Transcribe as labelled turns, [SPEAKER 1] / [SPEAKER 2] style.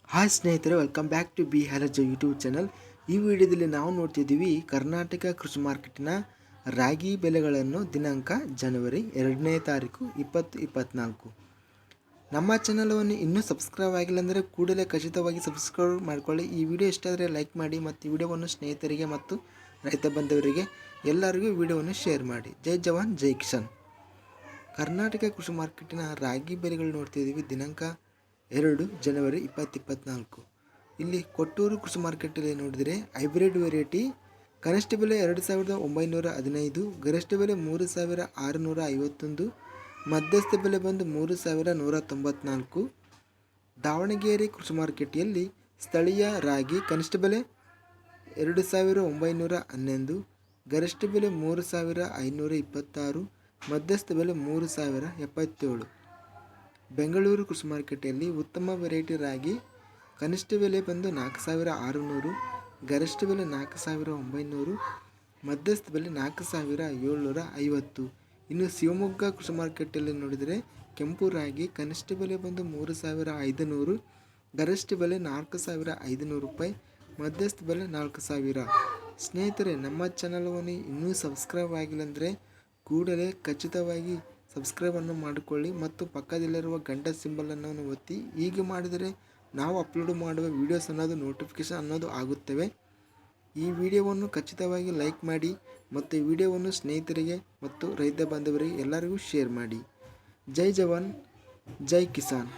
[SPEAKER 1] Hi ಸ್ನೇಹಿತರೆ, welcome back to ಬಿ ಹ್ಯಾಲಜ್ ಯೂಟ್ಯೂಬ್ ಚಾನಲ್. ಈ ವಿಡಿಯೋದಲ್ಲಿ ನಾವು ನೋಡ್ತಿದ್ದೀವಿ ಕರ್ನಾಟಕ ಕೃಷಿ ಮಾರ್ಕೆಟಿನ ರಾಗಿ ಬೆಲೆಗಳನ್ನು ದಿನಾಂಕ ಜನವರಿ 2ನೇ ತಾರೀಕು 2024. ನಮ್ಮ ಚಾನಲನ್ನು ಇನ್ನೂ ಸಬ್ಸ್ಕ್ರೈಬ್ ಆಗಿಲ್ಲ ಅಂದರೆ ಕೂಡಲೇ ಖಚಿತವಾಗಿ ಸಬ್ಸ್ಕ್ರೈಬ್ ಮಾಡಿಕೊಳ್ಳಿ. ಈ ವಿಡಿಯೋ ಇಷ್ಟ ಆದರೆ ಲೈಕ್ ಮಾಡಿ ಮತ್ತು ಈ ವಿಡಿಯೋವನ್ನು ಸ್ನೇಹಿತರಿಗೆ ಮತ್ತು ರೈತ ಬಂಧುವರಿಗೆ ಎಲ್ಲರಿಗೂ ವಿಡಿಯೋವನ್ನು ಶೇರ್ ಮಾಡಿ. ಜೈ ಜವಾನ್ ಜೈ ಕಿಸಾನ್. ಕರ್ನಾಟಕ ಕೃಷಿ ಮಾರ್ಕೆಟಿನ ರಾಗಿ ಬೆಲೆಗಳು ನೋಡ್ತಿದ್ದೀವಿ ದಿನಾಂಕ 2 ಜನವರಿ 2024. ಇಲ್ಲಿ ಕೊಟ್ಟೂರು ಕೃಷಿ ಮಾರ್ಕೆಟಲ್ಲಿ ನೋಡಿದರೆ ಹೈಬ್ರಿಡ್ ವೆರೈಟಿ ಕನಿಷ್ಠ ಬೆಲೆ 2915, ಗರಿಷ್ಠ ಬೆಲೆ 3651, ಮಧ್ಯಸ್ಥ ಬೆಲೆ ಬಂದು 3194. ದಾವಣಗೆರೆ ಕೃಷಿ ಮಾರ್ಕೆಟಿಯಲ್ಲಿ ಸ್ಥಳೀಯ ರಾಗಿ ಕನಿಷ್ಠ ಬೆಲೆ 2911, ಗರಿಷ್ಠ ಬೆಲೆ 3526, ಮಧ್ಯಸ್ಥ ಬೆಲೆ 3077. ಬೆಂಗಳೂರು ಕೃಷಿ ಮಾರ್ಕೆಟಲ್ಲಿ ಉತ್ತಮ ವೆರೈಟಿ ರಾಗಿ ಕನಿಷ್ಠ ಬೆಲೆ ಬಂದು 4600, ಗರಿಷ್ಠ ಬೆಲೆ 4900, ಮಧ್ಯಸ್ಥ ಬೆಲೆ 4750. ಇನ್ನು ಶಿವಮೊಗ್ಗ ಕೃಷಿ ಮಾರ್ಕೆಟಲ್ಲಿ ನೋಡಿದರೆ ಕೆಂಪು ರಾಗಿ ಕನಿಷ್ಠ ಬೆಲೆ ಬಂದು 3500, ಗರಿಷ್ಠ ಬೆಲೆ 4500 ರೂಪಾಯಿ, ಮಧ್ಯಸ್ಥ ಬೆಲೆ 4000. ಸ್ನೇಹಿತರೆ, ನಮ್ಮ ಚಾನಲನ್ನು ಇನ್ನೂ ಸಬ್ಸ್ಕ್ರೈಬ್ ಆಗಿಲ್ಲ ಅಂದರೆ ಕೂಡಲೇ ಖಚಿತವಾಗಿ ಸಬ್ಸ್ಕ್ರೈಬನ್ನು ಮಾಡಿಕೊಳ್ಳಿ ಮತ್ತು ಪಕ್ಕದಲ್ಲಿರುವ ಗಂಟೆ ಸಿಂಬಲನ್ನು ಒತ್ತಿ. ಹೀಗೆ ಮಾಡಿದರೆ ನಾವು ಅಪ್ಲೋಡ್ ಮಾಡುವ ವೀಡಿಯೋಸ್ ಅನ್ನೋದು ನೋಟಿಫಿಕೇಷನ್ ಅನ್ನೋದು ಆಗುತ್ತವೆ. ಈ ವಿಡಿಯೋವನ್ನು ಖಚಿತವಾಗಿ ಲೈಕ್ ಮಾಡಿ ಮತ್ತು ಈ ವಿಡಿಯೋವನ್ನು ಸ್ನೇಹಿತರಿಗೆ ಮತ್ತು ರೈತ ಬಾಂಧವರಿಗೆ ಎಲ್ಲರಿಗೂ ಶೇರ್ ಮಾಡಿ. ಜೈ ಜವಾನ್ ಜೈ ಕಿಸಾನ್.